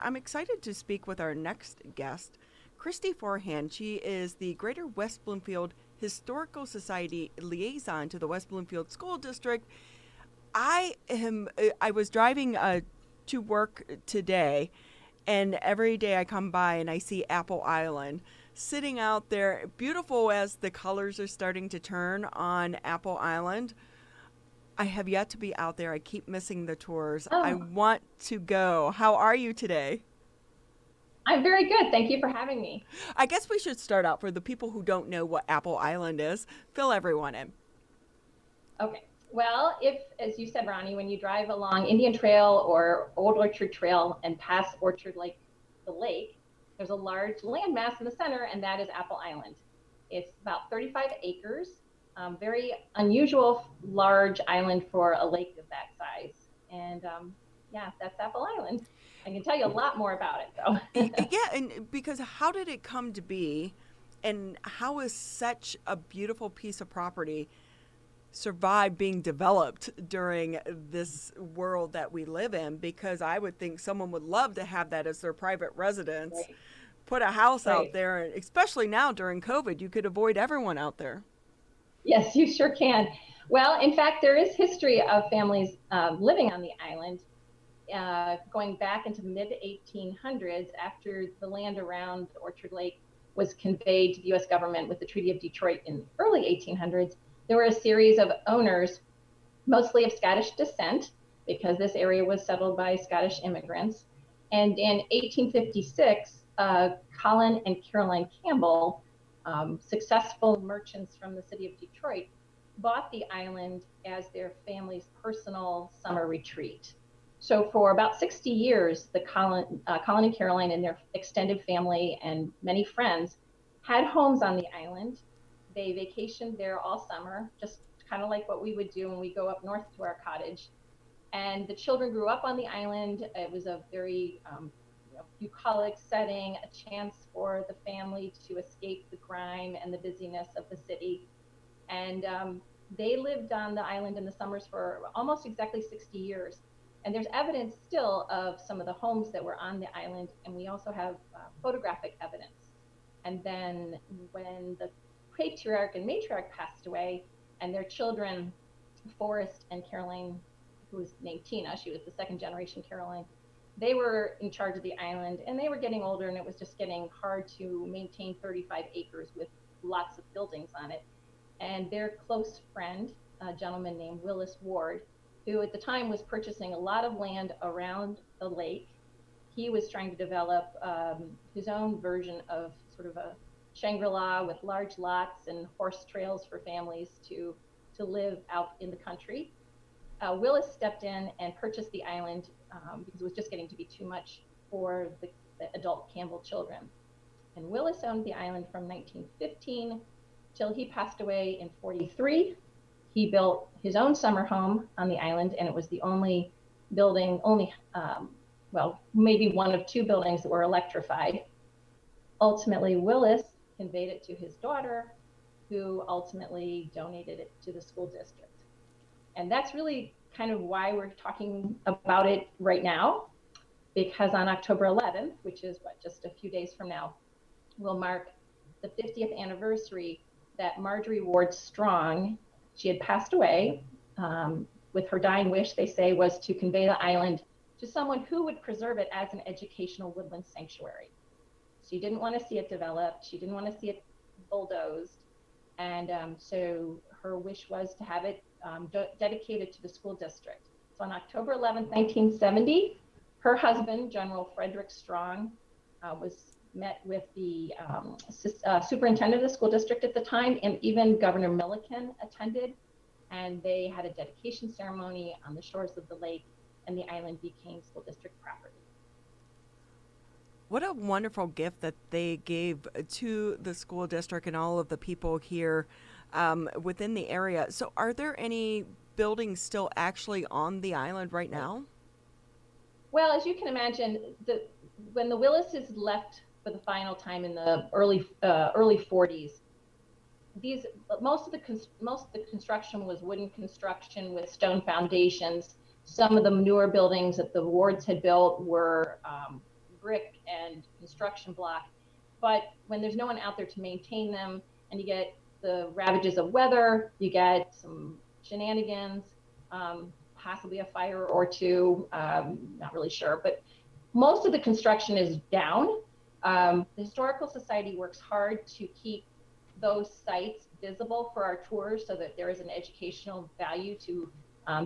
I'm excited to speak with our next guest, Christy Forhan. She is the Greater West Bloomfield Historical Society liaison to the West Bloomfield School District. I was driving to work today, and every day I come by and I see Apple Island sitting out there, beautiful as the colors are starting to turn on Apple Island. I have yet to be out there. I keep missing the tours. I Oh, want to go. How are you today? I'm very good. Thank you for having me. I guess we should start out for the people who don't know what Apple Island is. Fill everyone in. Okay. Well, if, as you said, Ronnie, when you drive along Indian Trail or Old Orchard Trail and pass Orchard Lake, the lake, there's a large landmass in the center, and that is Apple Island. It's about 35 acres, very unusual, large island for a lake of that size. And yeah, that's Apple Island. I can tell you a lot more about it, though. Yeah, and because how did it come to be, and how is such a beautiful piece of property survive being developed during this world that we live in? Because I would think someone would love to have that as their private residence, Right, put a house out right. there, and especially now during COVID, you could avoid everyone out there. Yes, you sure can. Well, in fact, there is history of families living on the island going back into the mid 1800s after the land around Orchard Lake was conveyed to the U.S. government with the Treaty of Detroit in the early 1800s. There were a series of owners, mostly of Scottish descent, because this area was settled by Scottish immigrants. And in 1856, Colin and Caroline Campbell, successful merchants from the city of Detroit, bought the island as their family's personal summer retreat. So for about 60 years, the Colin and Caroline and their extended family and many friends had homes on the island. They vacationed there all summer, just kind of like what we would do when we go up north to our cottage. And the children grew up on the island. It was a very bucolic setting, a chance for the family to escape the grime and the busyness of the city. And they lived on the island in the summers for almost exactly 60 years. And there's evidence still of some of the homes that were on the island, and we also have photographic evidence. And then when the patriarch and matriarch passed away, and their children, Forrest and Caroline, who was named Tina, she was the second generation Caroline, they were in charge of the island, and they were getting older, and it was just getting hard to maintain 35 acres with lots of buildings on it. And their close friend, a gentleman named Willis Ward, who at the time was purchasing a lot of land around the lake, he was trying to develop his own version of sort of a Shangri-La with large lots and horse trails for families to live out in the country. Willis stepped in and purchased the island because it was just getting to be too much for the adult Campbell children. And Willis owned the island from 1915 till he passed away in 43. He built his own summer home on the island, and it was the only building, well, maybe one of two buildings that were electrified. Ultimately, Willis conveyed it to his daughter, who ultimately donated it to the school district. And that's really kind of why we're talking about it right now, because on October 11th, which is just a few days from now, will mark the 50th anniversary that Marjorie Ward Strong, she had passed away, with her dying wish, they say, was to convey the island to someone who would preserve it as an educational woodland sanctuary. She didn't want to see it developed. She didn't want to see it bulldozed. And so her wish was to have it dedicated to the school district. So on October 11th, 1970, her husband, General Frederick Strong, was met with the superintendent of the school district at the time, and even Governor Milliken attended, and they had a dedication ceremony on the shores of the lake, and the island became school district property. What a wonderful gift that they gave to the school district and all of the people here within the area. So, are there any buildings still actually on the island right now? Well, as you can imagine, when the Willises left for the final time in the early 40s, these most of the construction was wooden construction with stone foundations. Some of the newer buildings that the wards had built were construction block. But when there's no one out there to maintain them, and you get the ravages of weather, you get some shenanigans, possibly a fire or two, not really sure, but most of the construction is down. The Historical Society works hard to keep those sites visible for our tours so that there is an educational value to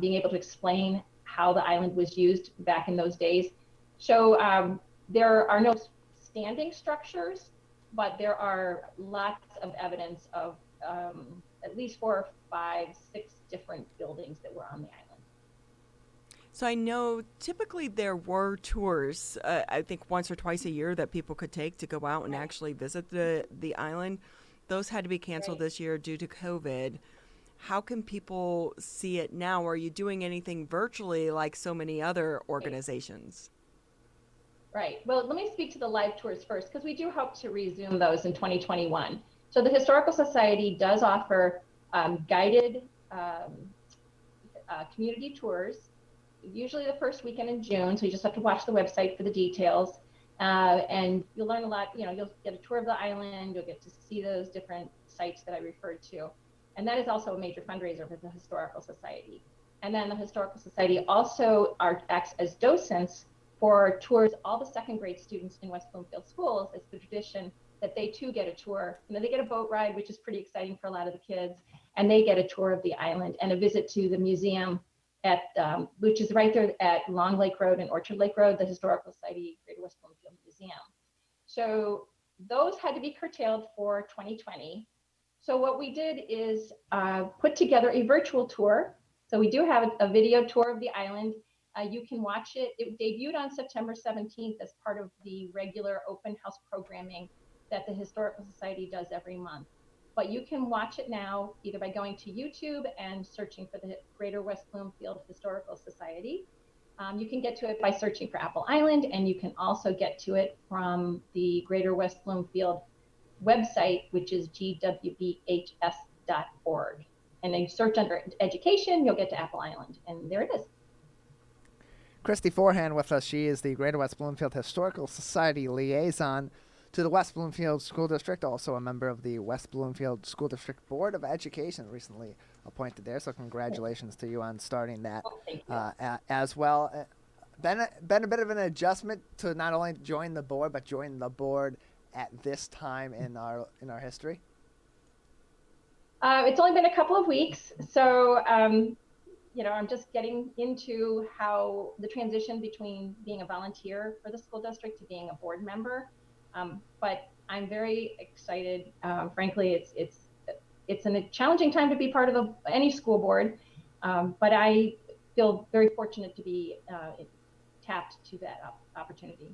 being able to explain how the island was used back in those days. So there are no standing structures, but there are lots of evidence of at least 4, 5, 6 different buildings that were on the island. So I know typically there were tours, I think once or twice a year that people could take to go out and actually visit the island. Those had to be canceled this year due to COVID. How can people see it now? Are you doing anything virtually like so many other organizations? Right. Well, let me speak to the live tours first, because we do hope to resume those in 2021. So the Historical Society does offer guided community tours, usually the first weekend in June. So you just have to watch the website for the details. And you'll learn a lot. You'll get a tour of the island. You'll get to see those different sites that I referred to. And that is also a major fundraiser for the Historical Society. And then the Historical Society also acts as docents for tours. All the second grade students in West Bloomfield schools, it's the tradition that they too get a tour. They get a boat ride, which is pretty exciting for a lot of the kids, and they get a tour of the island and a visit to the museum which is right there at Long Lake Road and Orchard Lake Road, the Historical Society Greater West Bloomfield Museum. So those had to be curtailed for 2020. So what we did is put together a virtual tour. So we do have a video tour of the island. You can watch it. It debuted on September 17th as part of the regular open house programming that the Historical Society does every month. But you can watch it now either by going to YouTube and searching for the Greater West Bloomfield Historical Society. You can get to it by searching for Apple Island, and you can also get to it from the Greater West Bloomfield website, which is gwbhs.org. And then you search under education, you'll get to Apple Island, and there it is. Christy Forhan with us. She is the Greater West Bloomfield Historical Society Liaison to the West Bloomfield School District, also a member of the West Bloomfield School District Board of Education, recently appointed there. So congratulations to you on starting that as well. Been a bit of an adjustment to not only join the board, but join the board at this time in our history. It's only been a couple of weeks, so I'm just getting into how the transition between being a volunteer for the school district to being a board member. But I'm very excited. Frankly, it's a challenging time to be part of any school board, but I feel very fortunate to be tapped to that opportunity.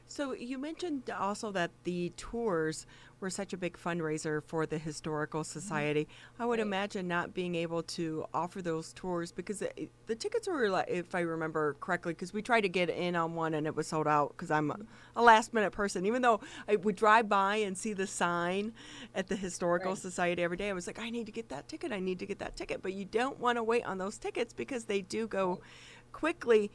So you mentioned also that the tours were such a big fundraiser for the Historical Society. I would imagine not being able to offer those tours because the tickets were, if I remember correctly, because we tried to get in on one and it was sold out because I'm a last minute person. Even though I would drive by and see the sign at the Historical Society every day, I was like, I need to get that ticket. I need to get that ticket. But you don't want to wait on those tickets because they do go quickly.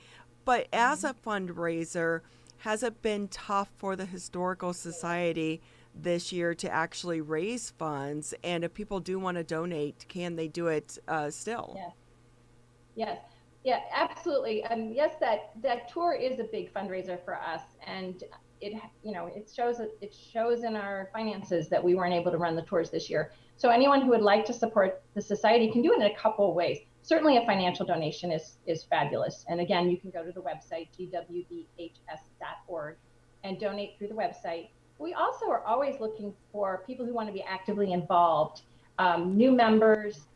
But as a fundraiser, has it been tough for the Historical Society this year to actually raise funds? And if people do want to donate, can they do it still? Yes. Yeah, absolutely. Yes, that tour is a big fundraiser for us, and it shows in our finances that we weren't able to run the tours this year. So anyone who would like to support the society can do it in a couple of ways. Certainly a financial donation is fabulous. And again, you can go to the website, gwbhs.org, and donate through the website. We also are always looking for people who want to be actively involved, new members,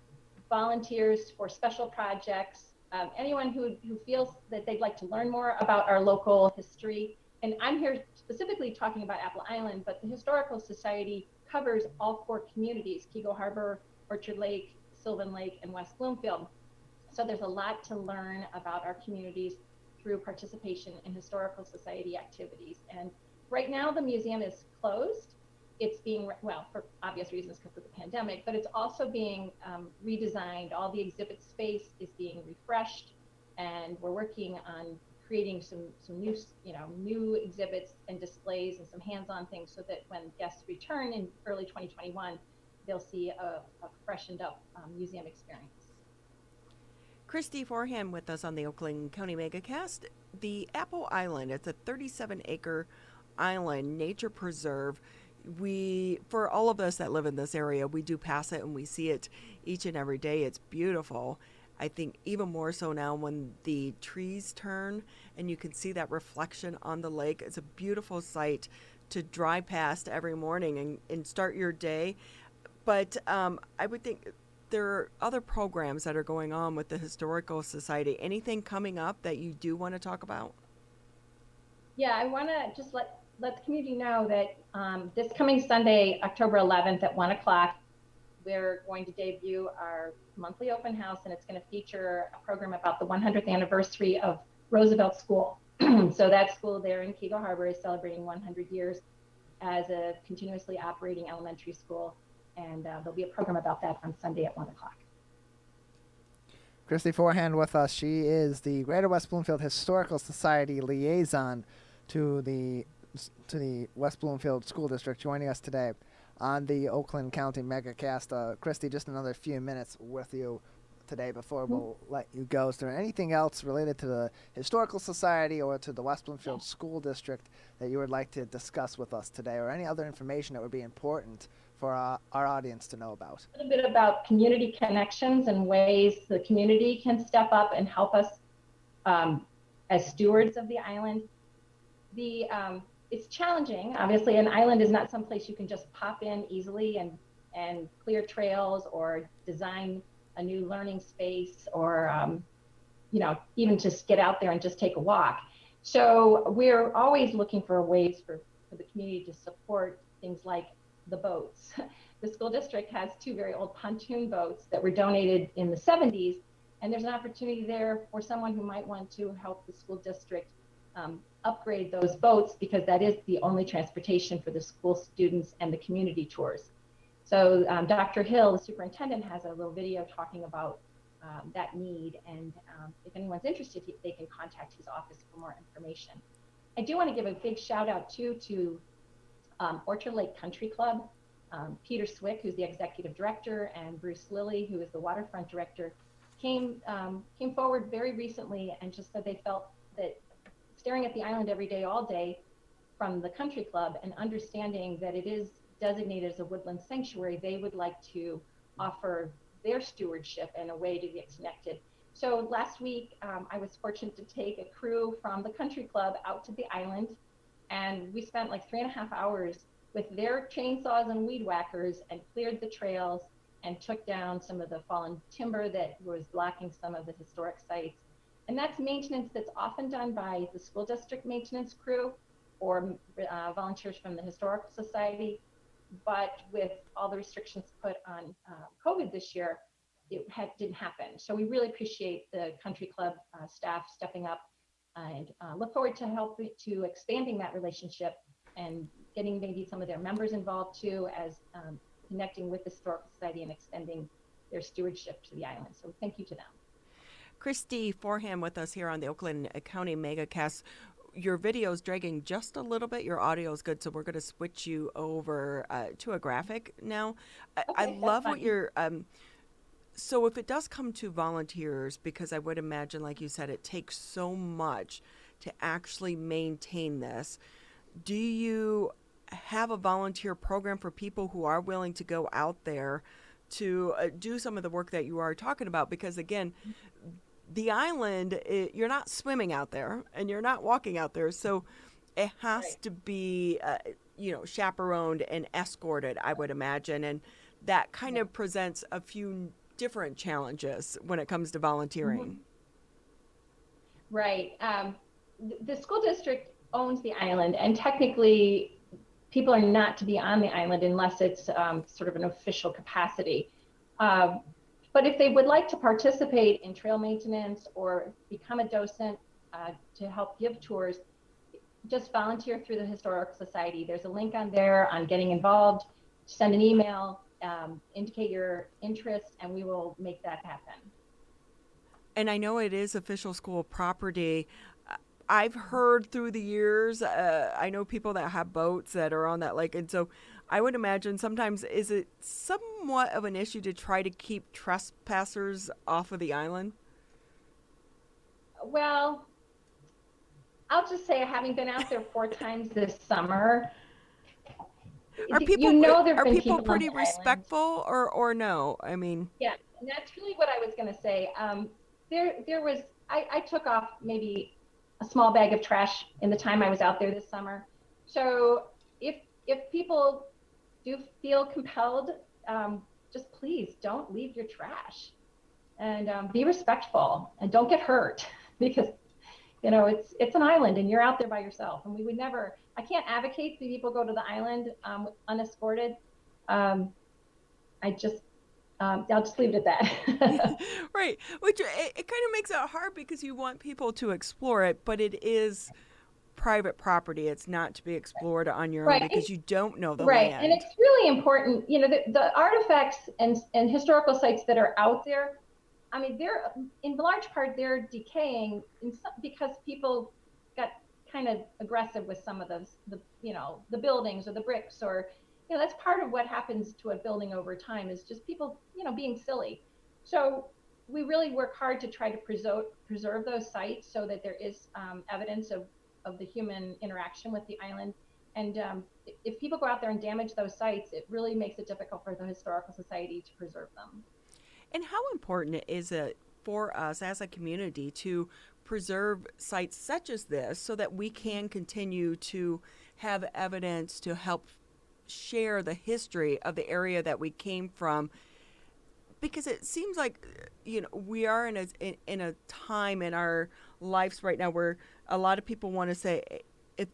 volunteers for special projects, anyone who feels that they'd like to learn more about our local history. And I'm here specifically talking about Apple Island, but the Historical Society covers all 4 communities: Keego Harbor, Orchard Lake, Sylvan Lake, and West Bloomfield. So there's a lot to learn about our communities through participation in Historical Society activities. And right now the museum is closed. It's being, for obvious reasons because of the pandemic, but it's also being redesigned. All the exhibit space is being refreshed, and we're working on creating some new, new exhibits and displays and some hands-on things so that when guests return in early 2021, they'll see a freshened up museum experience. Christy Forhan with us on the Oakland County Megacast. The Apple Island, it's a 37-acre island nature preserve. For all of us that live in this area, we do pass it and we see it each and every day. It's beautiful. I think even more so now when the trees turn and you can see that reflection on the lake. It's a beautiful sight to drive past every morning and start your day. But I would think there are other programs that are going on with the Historical Society. Anything coming up that you do want to talk about? Yeah, I want to just let the community know that this coming Sunday, October 11th at 1 o'clock, we're going to debut our monthly open house, and it's going to feature a program about the 100th anniversary of Roosevelt School. So that school there in Keego Harbor is celebrating 100 years as a continuously operating elementary school, and there'll be a program about that on Sunday at 1 o'clock. Christy Forhan with us. She is the Greater West Bloomfield Historical Society liaison to the West Bloomfield School District, joining us today on the Oakland County Megacast. Christy, just another few minutes with you today before we'll let you go. Is there anything else related to the Historical Society or to the West Bloomfield School District that you would like to discuss with us today, or any other information that would be important for our audience to know about? A little bit about community connections and ways the community can step up and help us as stewards of the island. It's challenging. Obviously, an island is not someplace you can just pop in easily and clear trails or design a new learning space or, even just get out there and just take a walk. So we're always looking for ways for the community to support things like the boats. The school district has 2 very old pontoon boats that were donated in the 70s, and there's an opportunity there for someone who might want to help the school district upgrade those boats, because that is the only transportation for the school students and the community tours. So Dr. Hill, the superintendent, has a little video talking about that need, and if anyone's interested, they can contact his office for more information. I do want to give a big shout out to Orchard Lake Country Club. Peter Swick, who's the executive director, and Bruce Lilly, who is the waterfront director, came forward very recently and just said they felt that staring at the island every day, all day from the country club and understanding that it is designated as a woodland sanctuary, they would like to offer their stewardship and a way to get connected. So last week, I was fortunate to take a crew from the country club out to the island, and we spent like 3.5 hours with their chainsaws and weed whackers and cleared the trails and took down some of the fallen timber that was blocking some of the historic sites. And that's maintenance that's often done by the school district maintenance crew or volunteers from the Historical Society. But with all the restrictions put on COVID this year, it didn't happen. So we really appreciate the country club staff stepping up and look forward to expanding that relationship and getting maybe some of their members involved too, as connecting with the Historical Society and extending their stewardship to the island. So thank you to them. Christy Forhan with us here on the Oakland County Megacast. Your video is dragging just a little bit. Your audio is good, so we're going to switch you over to a graphic now. I love what you're... so if it does come to volunteers, because I would imagine, like you said, it takes so much to actually maintain this, do you have a volunteer program for people who are willing to go out there to do some of the work that you are talking about? Because, again, the island, you're not swimming out there and you're not walking out there. So it has to be, chaperoned and escorted, I would imagine. And that kind of presents a few different challenges when it comes to volunteering. Right. The school district owns the island, and technically people are not to be on the island unless it's sort of an official capacity. But if they would like to participate in trail maintenance or become a docent to help give tours, just volunteer through the Historical Society. There's a link on there on getting involved. Send an email, indicate your interest, and we will make that happen. And I know it is official school property. I've heard through the years, I know people that have boats that are on that lake. And so I would imagine sometimes is it somewhat of an issue to try to keep trespassers off of the island? Well, I'll just say, having been out there 4 times this summer, Are you people know there have are been people people on pretty the island. respectful or no? I mean, Yeah, and that's really what I was going to say. There was, I took off maybe a small bag of trash in the time I was out there this summer. So if people do feel compelled, just please don't leave your trash, and be respectful and don't get hurt because it's an island and you're out there by yourself. And we would never, I can't advocate for people go to the island unescorted. I just, I'll just leave it at that. right. Which it kind of makes it hard because you want people to explore it, but it is private property. It's not to be explored on your own Right. because you don't know the Right. land. And it's really important, the artifacts and historical sites that are out there, I mean, they're in large part, they're decaying because people got kind of aggressive with some of the buildings or the bricks, or, that's part of what happens to a building over time is just people, being silly. So we really work hard to try to preserve those sites so that there is evidence of the human interaction with the island. And if people go out there and damage those sites, it really makes it difficult for the Historical Society to preserve them. And how important is it for us as a community to preserve sites such as this so that we can continue to have evidence to help share the history of the area that we came from? Because it seems like we are in a time in our lives right now where a lot of people want to say, if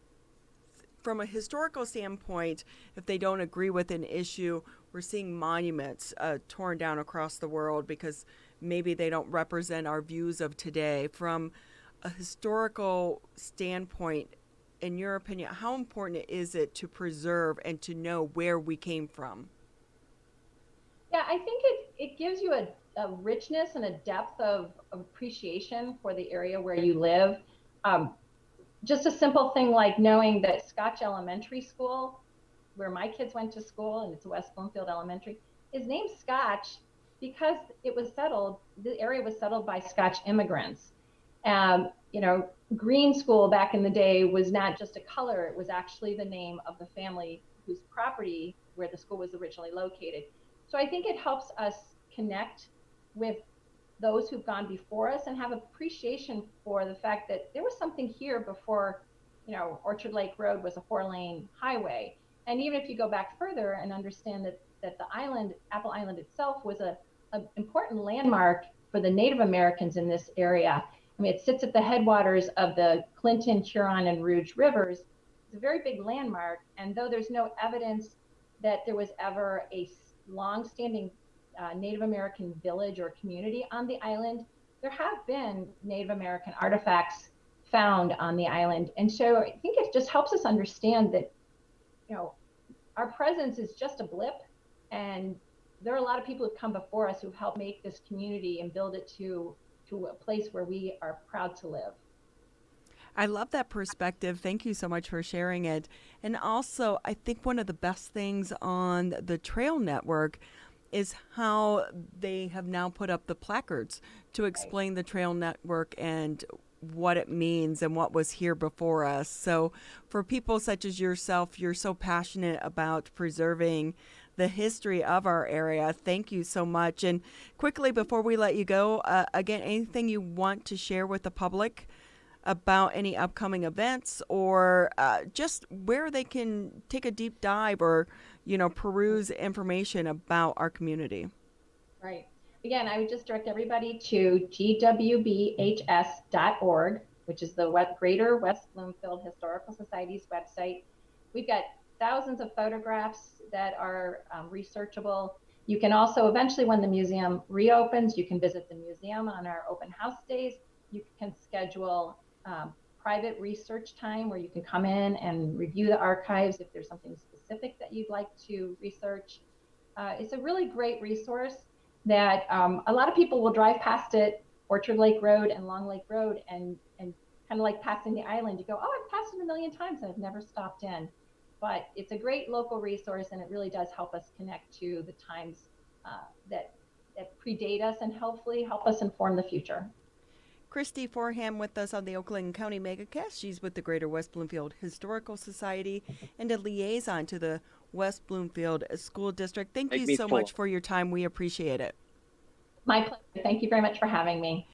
from a historical standpoint, if they don't agree with an issue, we're seeing monuments torn down across the world because maybe they don't represent our views of today. From a historical standpoint, in your opinion, how important is it to preserve and to know where we came from? Yeah, I think it gives you a richness and a depth of appreciation for the area where you live. Just a simple thing like knowing that Scotch Elementary School, where my kids went to school, and it's West Bloomfield Elementary, is named Scotch because the area was settled by Scotch immigrants. Green School back in the day was not just a color, it was actually the name of the family whose property where the school was originally located. So I think it helps us connect with those who've gone before us and have appreciation for the fact that there was something here before, Orchard Lake Road was a 4-lane highway. And even if you go back further and understand that the island, Apple Island itself, was an important landmark for the Native Americans in this area. I mean, it sits at the headwaters of the Clinton, Huron, and Rouge rivers. It's a very big landmark. And though there's no evidence that there was ever a long-standing Native American village or community on the island, there have been Native American artifacts found on the island. And so I think it just helps us understand that, our presence is just a blip, and there are a lot of people who've come before us who've helped make this community and build it to a place where we are proud to live. I love that perspective. Thank you so much for sharing it. And also, I think one of the best things on the Trail Network is how they have now put up the placards to explain the Trail Network and what it means and what was here before us. So for people such as yourself, you're so passionate about preserving the history of our area. Thank you so much. And quickly, before we let you go, again, anything you want to share with the public about any upcoming events or just where they can take a deep dive or, peruse information about our community? Right. Again, I would just direct everybody to gwbhs.org, which is the Greater West Bloomfield Historical Society's website. We've got thousands of photographs that are researchable. You can also eventually, when the museum reopens, you can visit the museum on our open house days. You can schedule private research time where you can come in and review the archives if there's something specific that you'd like to research. It's a really great resource that a lot of people will drive past it, Orchard Lake Road and Long Lake Road, and kind of like passing the island. You go, oh, I've passed it a million times and I've never stopped in. But it's a great local resource, and it really does help us connect to the times that predate us and hopefully help us inform the future. Christy Forhan with us on the Oakland County Megacast. She's with the Greater West Bloomfield Historical Society and a liaison to the West Bloomfield School District. Thank you so much for your time. We appreciate it. My pleasure. Thank you very much for having me.